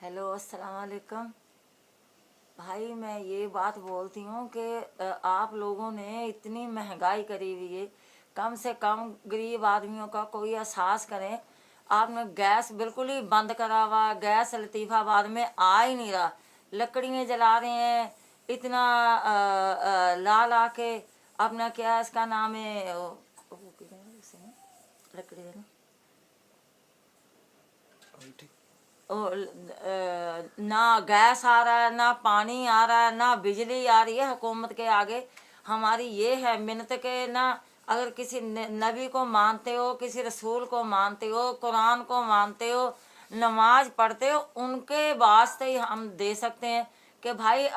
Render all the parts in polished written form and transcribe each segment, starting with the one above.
Hello, अस्सलाम वालेकुम। भाई मैं ये बात बोलती हूँ कि आप लोगों ने इतनी महंगाई करी हुई है, कम से कम गरीब आदमियों का कोई एहसास करें। आपने गैस बिल्कुल ही बंद करा हुआ, गैस लतीफ़ाबाद में आ ही नहीं रहा, लकड़ियाँ जला रहे हैं इतना ला ला के। अपना क्या इसका नाम है, वो क्या है उसे, लकड़ी है ना, ना गैस आ रहा है, ना पानी आ रहा है, ना बिजली आ रही है। हुकूमत के आगे हमारी ये है मिन्नत के ना, अगर किसी नबी को मानते हो, किसी रसूल को मानते हो, कुरान को मानते हो, नमाज पढ़ते हो, उनके वास्ते ही हम दे सकते हैं कि भाई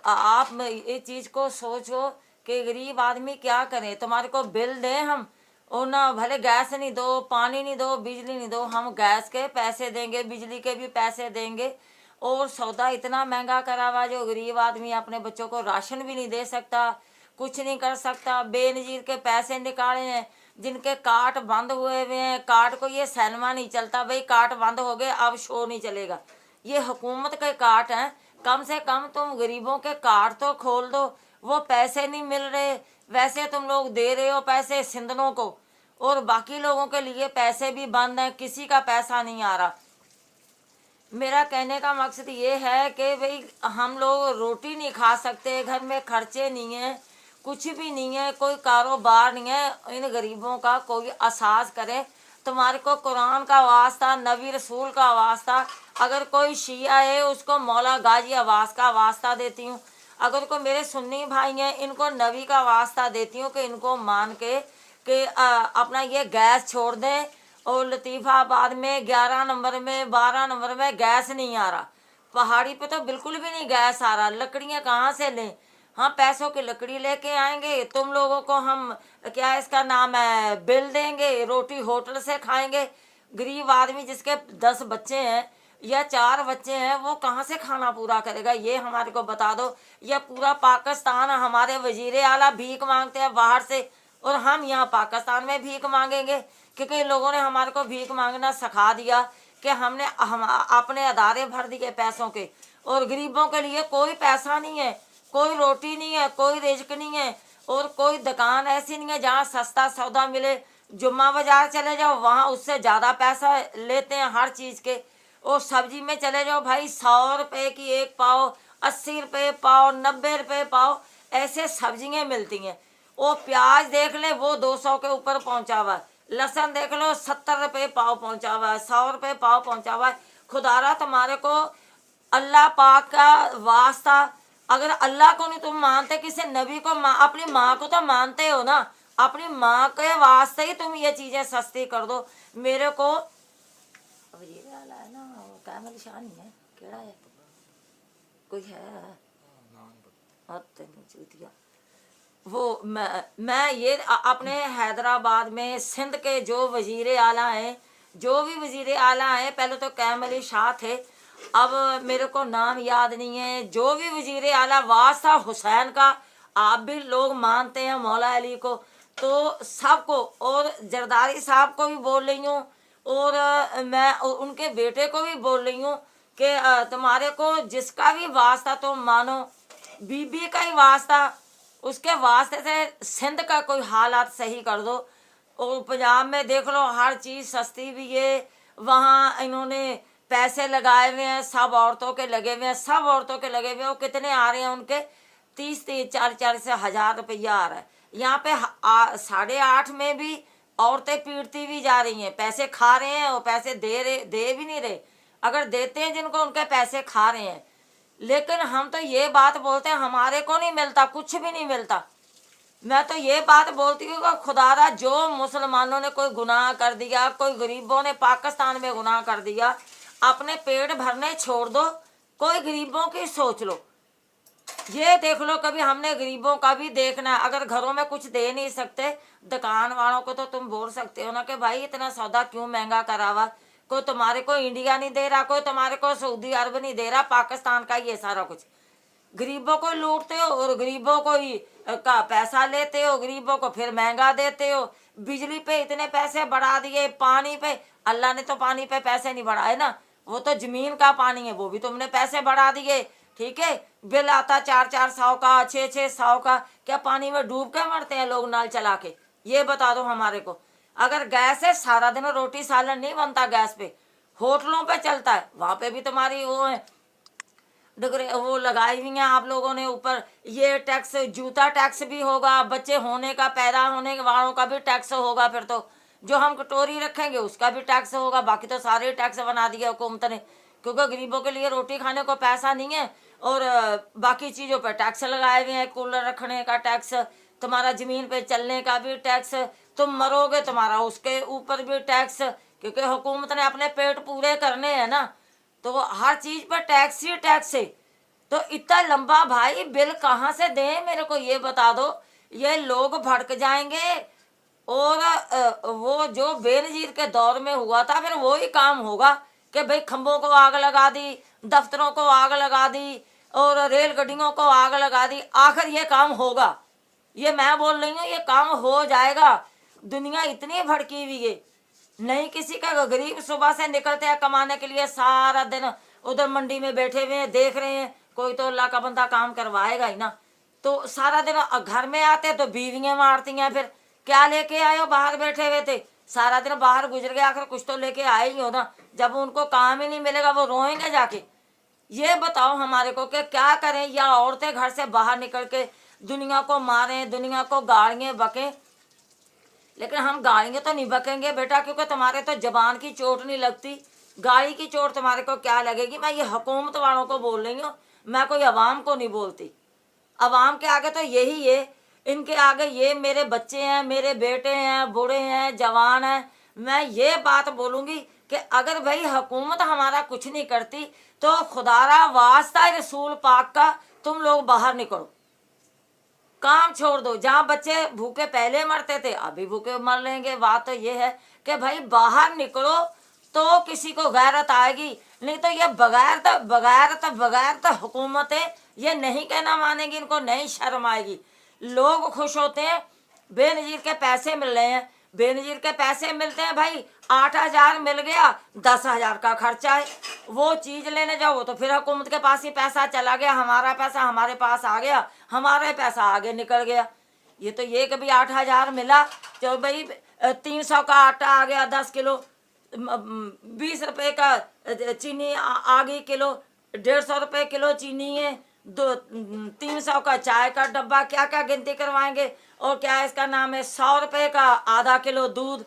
आप ये चीज़ को सोचो कि गरीब आदमी क्या करे। तुम्हारे को बिल दें हम, और ना भले गैस नहीं दो, पानी नहीं दो, बिजली नहीं दो, हम गैस के पैसे देंगे, बिजली के भी पैसे देंगे। और सौदा इतना महंगा करा हुआ, जो गरीब आदमी अपने बच्चों को राशन भी नहीं दे सकता, कुछ नहीं कर सकता। बेनजीर के पैसे निकाले हैं, जिनके कार्ड बंद हुए हुए हैं, कार्ड को ये सैनमा नहीं चलता, भाई कार्ड बंद हो गए अब शो नहीं चलेगा। ये हुकूमत के कार्ड हैं, कम से कम तुम गरीबों के कार्ड तो खोल दो। वो पैसे नहीं मिल रहे, वैसे तुम लोग दे रहे हो पैसे सिंधनों को, और बाकी लोगों के लिए पैसे भी बंद हैं, किसी का पैसा नहीं आ रहा। मेरा कहने का मकसद ये है कि भाई हम लोग रोटी नहीं खा सकते, घर में खर्चे नहीं हैं, कुछ भी नहीं है, कोई कारोबार नहीं है। इन गरीबों का कोई एहसास करे। तुम्हारे को कुरान का वास्ता, नबी रसूल का वास्ता, अगर कोई शिया है उसको मौला गाजी अब्बास का वास्ता देती हूँ, अगर कोई मेरे सुन्नी भाई हैं इनको नबी का वास्ता देती हूँ कि इनको मान के कि अपना ये गैस छोड़ दें। और लतीफ़ाबाद में 11 नंबर में, 12 नंबर में गैस नहीं आ रहा, पहाड़ी पे तो बिल्कुल भी नहीं गैस आ रहा। लकड़ियाँ कहाँ से लें? हाँ, पैसों की लकड़ी लेके आएंगे, तुम लोगों को हम क्या इसका नाम है बिल देंगे, रोटी होटल से खाएंगे। गरीब आदमी जिसके 10 बच्चे हैं या 4 बच्चे हैं, वो कहाँ से खाना पूरा करेगा? ये हमारे को बता दो। या पूरा पाकिस्तान हमारे वजीर आला भीख मांगते हैं बाहर से, और हम यहाँ पाकिस्तान में भीख मांगेंगे? क्योंकि लोगों ने हमारे को भीख मांगना सिखा दिया कि हम अपने अदारे भर दिए पैसों के, और गरीबों के लिए कोई पैसा नहीं है, कोई रोटी नहीं है, कोई रिज्क नहीं है, और कोई दुकान ऐसी नहीं है जहाँ सस्ता सौदा मिले। जुम्मा बाजार चले जाओ, वहाँ उससे ज़्यादा पैसा लेते हैं हर चीज़ के। और सब्जी में चले जाओ भाई, 100 रुपये की एक पाव, 80 रुपये पाव, 90 रुपये पाव, ऐसे सब्जियाँ मिलती हैं। वो प्याज देख ले, वो 200 के ऊपर पहुँचा हुआ है। लहसुन देख लो, 70 रुपये पाव पहुँचा हुआ है, 100 रुपये पाव पहुँचा हुआ है। खुदारा तुम्हारे को अल्लाह पाक का वास्ता, अगर अल्लाह को नहीं तुम मानते, किसी नबी को अपनी माँ को तो मानते हो ना, अपनी माँ के वास्ते ही तुम ये चीज़ें सस्ती कर दो। मेरे को अब ये वाला है ना, वो कैमल शाह नहीं है, केड़ा है, कोई है चूतिया। वो मैं ये अपने हैदराबाद में सिंध के जो वजीर आला हैं, जो भी वजीर आला हैं, पहले तो कैम अली शाह थे, अब मेरे को नाम याद नहीं है, जो भी वजीर आला, वास्ता हुसैन का आप भी लोग मानते हैं, मौला अली को, तो सबको, और जरदारी साहब को भी बोल रही हूँ, और मैं उनके बेटे को भी बोल रही हूँ कि तुम्हारे को जिसका भी वास्ता तुम मानो, बीबी का ही वास्ता, उसके वास्ते से सिंध का कोई हालात सही कर दो। और पंजाब में देख लो हर चीज़ सस्ती भी है, वहाँ इन्होंने पैसे लगाए हुए हैं, सब औरतों के लगे हुए हैं, सब औरतों के लगे हुए हैं। वो कितने आ रहे हैं उनके? 30-30, 40-40 से 1000 रुपया आ रहा है। यहाँ पे 8.5 में भी औरतें पीटती भी जा रही हैं, पैसे खा रहे हैं, और पैसे दे भी नहीं रहे। अगर देते हैं जिनको, उनके पैसे खा रहे हैं। लेकिन हम तो ये बात बोलते हैं हमारे को नहीं मिलता, कुछ भी नहीं मिलता। मैं तो ये बात बोलती हूँ कि खुदारा, जो मुसलमानों ने कोई गुनाह कर दिया, कोई गरीबों ने पाकिस्तान में गुनाह कर दिया, अपने पेट भरने छोड़ दो, कोई गरीबों की सोच लो। ये देख लो, कभी हमने गरीबों का भी देखना है। अगर घरों में कुछ दे नहीं सकते, दुकान वालों को तो तुम बोल सकते हो ना कि भाई इतना सौदा क्यों महंगा करा हुआ। कोई तुम्हारे को इंडिया नहीं दे रहा, कोई तुम्हारे को सऊदी अरब नहीं दे रहा, पाकिस्तान का ये सारा कुछ। गरीबों को लूटते हो, और गरीबों को ही का पैसा लेते हो, गरीबों को फिर महंगा देते हो। बिजली पे इतने पैसे बढ़ा दिए, पानी पे, अल्लाह ने तो पानी पे पैसे नहीं बढ़ाए ना, वो तो जमीन का पानी है, वो भी तुमने पैसे बढ़ा दिए। ठीक है, बिल आता 400 का, 600 का। क्या पानी में डूब के मरते हैं लोग नल चला के? ये बता दो हमारे को। अगर गैस है, सारा दिन रोटी सालन नहीं बनता गैस पे, होटलों पे चलता है, वहां पे भी तुम्हारी वो है वो लगाई हुई हैं आप लोगों ने ऊपर। ये टैक्स, जूता टैक्स भी होगा, बच्चे होने का, पैदा होने वालों का भी टैक्स होगा। फिर तो जो हम कटोरी रखेंगे उसका भी टैक्स होगा। बाकी तो सारे टैक्स बना दिए हुकूमत ने, क्योंकि गरीबों के लिए रोटी खाने को पैसा नहीं है और बाकी चीज़ों पर टैक्स लगाए हुए हैं। कूलर रखने का टैक्स, तुम्हारा ज़मीन पे चलने का भी टैक्स, तुम मरोगे तुम्हारा उसके ऊपर भी टैक्स, क्योंकि हुकूमत ने अपने पेट पूरे करने हैं ना, तो हर चीज़ पर टैक्स ही टैक्स है। तो इतना लंबा भाई बिल कहाँ से दें, मेरे को ये बता दो। ये लोग भड़क जाएंगे। और वो जो बेनजीर के दौर में हुआ था, फिर वो ही काम होगा कि भाई खंभों को आग लगा दी, दफ्तरों को आग लगा दी और रेलगाड़ियों को आग लगा दी। आखिर ये काम होगा, ये मैं बोल रही हूँ, ये काम हो जाएगा। दुनिया इतनी भड़की हुई है, नहीं किसी का। गरीब सुबह से निकलते हैं कमाने के लिए, सारा दिन उधर मंडी में बैठे हुए हैं, देख रहे हैं कोई तो अल्लाह का बंदा काम करवाएगा ही ना। तो सारा दिन घर में आते तो बीवियाँ मारती हैं, फिर क्या लेके आए हो? बाहर बैठे हुए थे, सारा दिन बाहर गुजर गया, आखिर कुछ तो लेके आए ही हो ना। जब उनको काम ही नहीं मिलेगा वो रोएंगे जाके। ये बताओ हमारे को कि क्या करें? या औरतें घर से बाहर निकल के दुनिया को मारें, दुनिया को गाड़ियाँ बकें? लेकिन हम गाड़ियाँ तो नहीं बकेंगे बेटा, क्योंकि तुम्हारे तो जबान की चोट नहीं लगती। गाड़ी की चोट तुम्हारे को क्या लगेगी? मैं ये हुकूमत वालों को बोल रही हूँ, मैं कोई अवाम को नहीं बोलती। अवाम के आगे तो यही है, इनके आगे ये मेरे बच्चे हैं, मेरे बेटे हैं, बूढ़े हैं, जवान हैं। मैं ये बात बोलूँगी कि अगर भाई हुकूमत हमारा कुछ नहीं करती तो खुदारा वास्ता रसूल पाक का, तुम लोग बाहर निकलो, काम छोड़ दो। जहाँ बच्चे भूखे पहले मरते थे, अभी भूखे मर लेंगे। बात तो ये है कि भाई बाहर निकलो तो किसी को गैरत आएगी, नहीं तो ये बगैर हुकूमतें ये नहीं कहना मानेगी, इनको नहीं शर्म आएगी। लोग खुश होते हैं, बेनजीर के पैसे मिल रहे हैं, बेनजीर के पैसे मिलते हैं भाई। 8,000 मिल गया, 10,000 का खर्चा है। वो चीज़ लेने जाओ तो फिर हुकूमत के पास ही पैसा चला गया, हमारा पैसा हमारे पास आ गया, हमारा पैसा आगे निकल गया। ये तो ये कभी 8,000 मिला तो भाई 300 का आटा आ गया 10 किलो, 20 रुपये का चीनी आ गई किलो, 150 रुपये किलो चीनी है, 300 का चाय का डब्बा, क्या क्या गिनती करवाएंगे। और क्या इसका नाम है, 100 रुपये का आधा किलो दूध।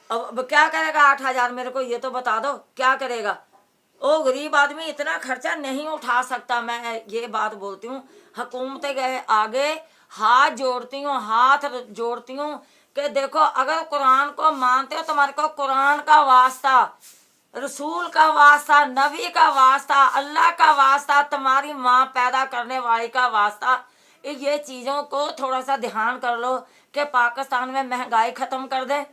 अब क्या करेगा 8,000? मेरे को ये तो बता दो क्या करेगा? ओ गरीब आदमी इतना खर्चा नहीं उठा सकता। मैं ये बात बोलती हूँ, हुकूमत के आगे हाथ जोड़ती हूँ कि देखो, अगर कुरान को मानते हो, तुम्हारे को कुरान का वास्ता, रसूल का वास्ता, नबी का वास्ता, अल्लाह का वास्ता, तुम्हारी माँ पैदा करने वाली का वास्ता, ये चीज़ों को थोड़ा सा ध्यान कर लो कि पाकिस्तान में महंगाई ख़त्म कर दें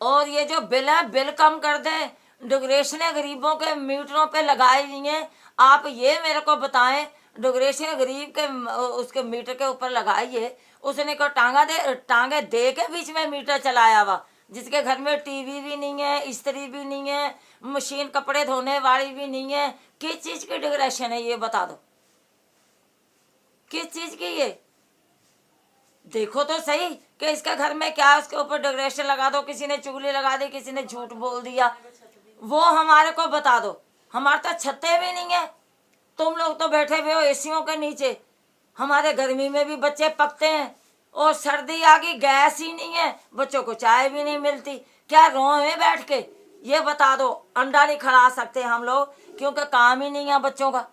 और ये जो बिल है बिल कम कर दें। डोगरेशनें गरीबों के मीटरों पे लगाई हुई हैं, आप ये मेरे को बताएं। डोगरेशन गरीब के उसके मीटर के ऊपर लगाइए, उसने को टांगे दे के बीच में मीटर चलाया हुआ, जिसके घर में टीवी भी नहीं है, इस्त्री भी नहीं है, मशीन कपड़े धोने वाली भी नहीं है। किस चीज़ की डिग्रेशन है ये बता दो, किस चीज़ की? ये देखो तो सही कि इसका घर में क्या, उसके ऊपर डेकोरेशन लगा दो, किसी ने चुगली लगा दी, किसी ने झूठ बोल दिया, वो हमारे को बता दो। हमारे तो छत्ते भी नहीं है, तुम लोग तो बैठे हुए हो एसियों के नीचे। हमारे गर्मी में भी बच्चे पकते हैं और सर्दी आ गई, गैस ही नहीं है, बच्चों को चाय भी नहीं मिलती। क्या रोए बैठ के? ये बता दो। अंडा नहीं खिला सकते हम लोग क्योंकि काम ही नहीं है बच्चों का।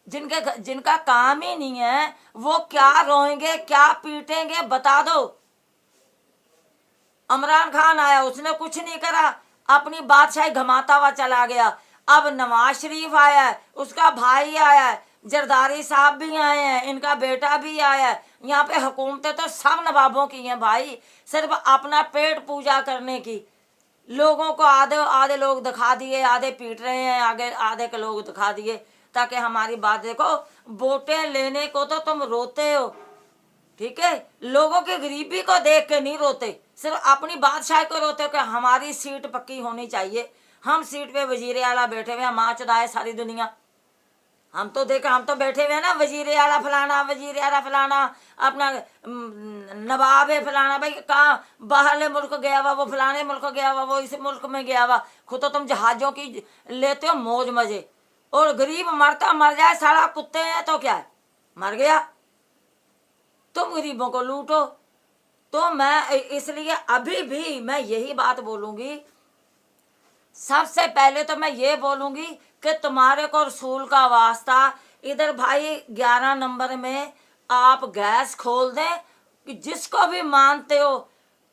जिनका काम ही नहीं है वो क्या रोएंगे, क्या पीटेंगे, बता दो। इमरान खान आया, उसने कुछ नहीं करा, अपनी बादशाही घमाता हुआ चला गया। अब नवाज शरीफ आया है, उसका भाई आया है, जरदारी साहब भी आए हैं, इनका बेटा भी आया है। यहाँ पे हुकूमतें तो सब नवाबों की हैं भाई, सिर्फ अपना पेट पूजा करने की। लोगों को आधे लोग दिखा दिए, आधे पीट रहे हैं, आगे आधे के लोग दिखा दिए ताकि हमारी बात। देखो, वोटें लेने को तो तुम रोते हो, ठीक है, लोगों की गरीबी को देख के नहीं रोते, सिर्फ अपनी बादशाह को रोते हो कि हमारी सीट पक्की होनी चाहिए, हम सीट पे वजीर आला बैठे हुए हैं, माँ चुदाए सारी दुनिया। हम तो देखा, हम तो बैठे हुए हैं ना, वजीर आला फलाना, वजीर आला फलाना, अपना नवाब है फलाना। भाई कहाँ बाहरले मुल्क गया हुआ, वो फलाने मुल्क गया हुआ, वो इस मुल्क में गया हुआ। खुद तो तुम जहाजों की लेते हो मौज मजे, और गरीब मरता मर जाए, सारा कुत्ते हैं तो क्या है, मर गया, तुम गरीबों को लूटो। तो मैं इसलिए अभी भी मैं यही बात बोलूंगी, सबसे पहले तो मैं ये बोलूंगी कि तुम्हारे को रसूल का वास्ता, इधर भाई 11 नंबर में आप गैस खोल दें, कि जिसको भी मानते हो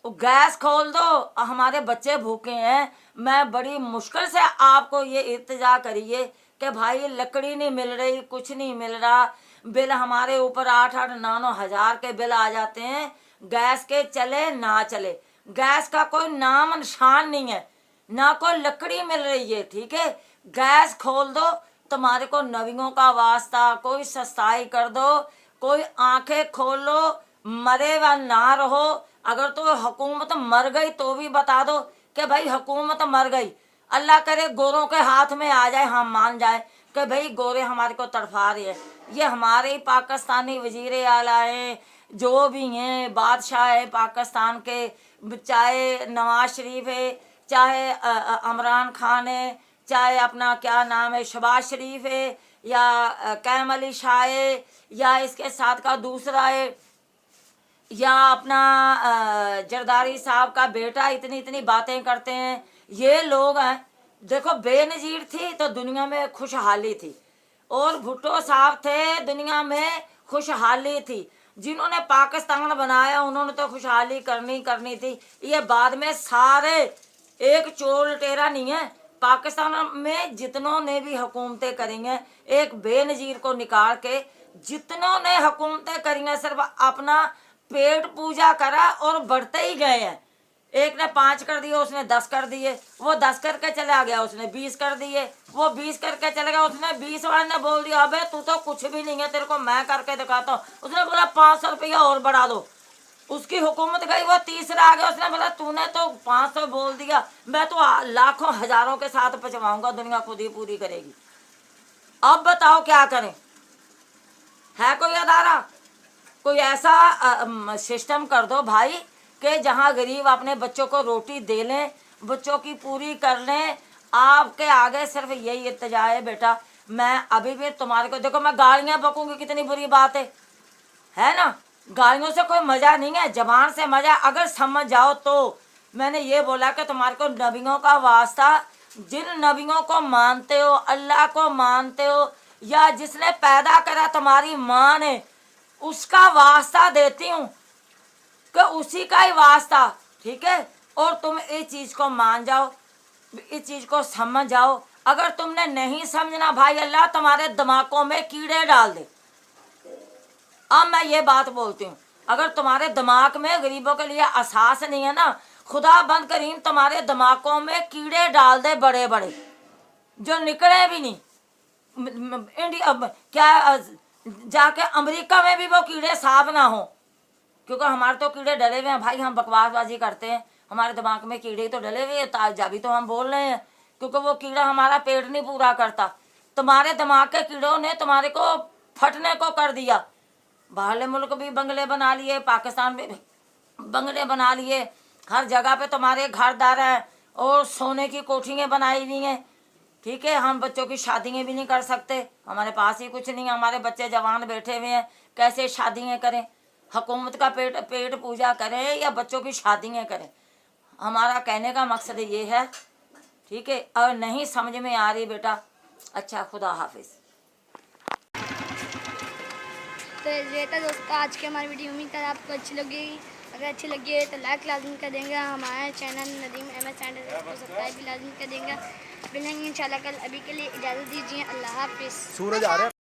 गैस खोल दो, हमारे बच्चे भूखे हैं। मैं बड़ी मुश्किल से आपको ये इल्तिजा करिए कि भाई लकड़ी नहीं मिल रही, कुछ नहीं मिल रहा, बिल हमारे ऊपर 8-8, 9-9 हज़ार के बिल आ जाते हैं, गैस के चले ना चले, गैस का कोई नाम निशान नहीं है, ना कोई लकड़ी मिल रही है। ठीक है, गैस खोल दो, तुम्हारे को नबियों का वास्ता, कोई सस्ताई कर दो, कोई आंखें खोलो, मरे व ना रहो। अगर तो हुकूमत मर गई तो भी बता दो कि भाई हुकूमत मर गई, अल्लाह करे गोरों के हाथ में आ जाए, हम मान जाए कि भाई गोरे हमारे को तड़फा रहे हैं। ये हमारे ही पाकिस्तानी वजीर आला हैं, जो भी हैं, बादशाह है पाकिस्तान के, चाहे नवाज शरीफ है, चाहे इमरान खान है, चाहे अपना क्या नाम है शहबाज शरीफ है, या कैम अली शाह है, या इसके साथ का दूसरा है, या अपना जरदारी साहब का बेटा, इतनी इतनी बातें करते हैं। ये लोग हैं, देखो बेनजीर थी तो दुनिया में खुशहाली थी, और भुट्टो साहब थे, दुनिया में खुशहाली थी। जिन्होंने पाकिस्तान बनाया उन्होंने तो खुशहाली करनी थी। ये बाद में सारे एक चोर लुटेरा नहीं है, पाकिस्तान में जितनों ने भी हुकूमतें करेंगे, एक बेनजीर को निकाल के जितनों ने हुकूमतें करेंगे, सिर्फ अपना पेट पूजा करा और बढ़ते ही गए हैं। एक ने 5 कर दिए, उसने 10 कर दिए, वो 10 करके चला गया, उसने 20 कर दिए, वो 20 करके चला गया, उसने 20 वाले ने बोल दिया अबे तू तो कुछ भी नहीं है, तेरे को मैं करके दिखाता हूँ। उसने बोला 500 रुपया और बढ़ा दो, उसकी हुकूमत गई, वो तीसरा आ गया, उसने बोला तूने तो 500 बोल दिया, मैं तो लाखों हजारों के साथ पचवाऊंगा, दुनिया खुद ही पूरी करेगी। अब बताओ क्या करें? है कोई अदारा? कोई ऐसा सिस्टम कर दो भाई कि जहाँ गरीब अपने बच्चों को रोटी दे लें, बच्चों की पूरी कर लें। आपके आगे सिर्फ यही इल्तिजा है बेटा। मैं अभी भी तुम्हारे को, देखो मैं गालियाँ बकूंगी, कितनी बुरी बात है ना, गालियों से कोई मज़ा नहीं है, जबान से मज़ा, अगर समझ जाओ तो। मैंने ये बोला कि तुम्हारे को नबियों का वास्ता, जिन नबियों को मानते हो, अल्लाह को मानते हो, या जिसने पैदा करा तुम्हारी माँ ने, उसका वास्ता देती हूँ कि उसी का ही वास्ता। ठीक है, और तुम इस चीज़ को मान जाओ, इस चीज़ को समझ जाओ। अगर तुमने नहीं समझना भाई, अल्लाह तुम्हारे दिमागों में कीड़े डाल दे। अब मैं ये बात बोलती हूँ, अगर तुम्हारे दिमाग में गरीबों के लिए एहसास नहीं है ना, खुदा बंद करीम तुम्हारे दिमागों में कीड़े डाल दे बड़े बड़े, जो निकले भी नहीं। इंडिया क्या जाके अमेरिका में भी वो कीड़े साफ ना हो, क्योंकि हमारे तो कीड़े डले हुए हैं भाई, हम बकवासबाजी करते हैं, हमारे दिमाग में कीड़े तो डले हुए हैं, जभी तो हम बोल रहे हैं, क्योंकि वो कीड़ा हमारा पेट नहीं पूरा करता। तुम्हारे दिमाग के कीड़ों ने तुम्हारे को फटने को कर दिया। बाहरले मुल्क भी बंगले बना लिए, पाकिस्तान में भी बंगले बना लिए, हर जगह पे तुम्हारे घरदार हैं और सोने की कोठियाँ बनाई हुई हैं। ठीक है, हम बच्चों की शादियाँ भी नहीं कर सकते, हमारे पास ही कुछ नहीं, हमारे बच्चे जवान बैठे हुए हैं, कैसे शादियाँ करें? हुकूमत का पेट पूजा करें या बच्चों की शादियाँ करें? हमारा कहने का मकसद ये है। ठीक है, और नहीं समझ में आ रही बेटा, अच्छा खुदा हाफिज़। तो ये था दोस्तों आज की हमारी वीडियो, उम्मीद है आपको अच्छी लगेगी। अगर अच्छी लगी है तो लाइक लाजमी कर देंगे, हमारे चैनल नदीम अहमद चैनल को सब्सक्राइब भी लाजमी कर देंगे। मिलेंगे इंशाल्लाह कल, अभी के लिए इजाज़त दीजिए, अल्लाह हाफिज़।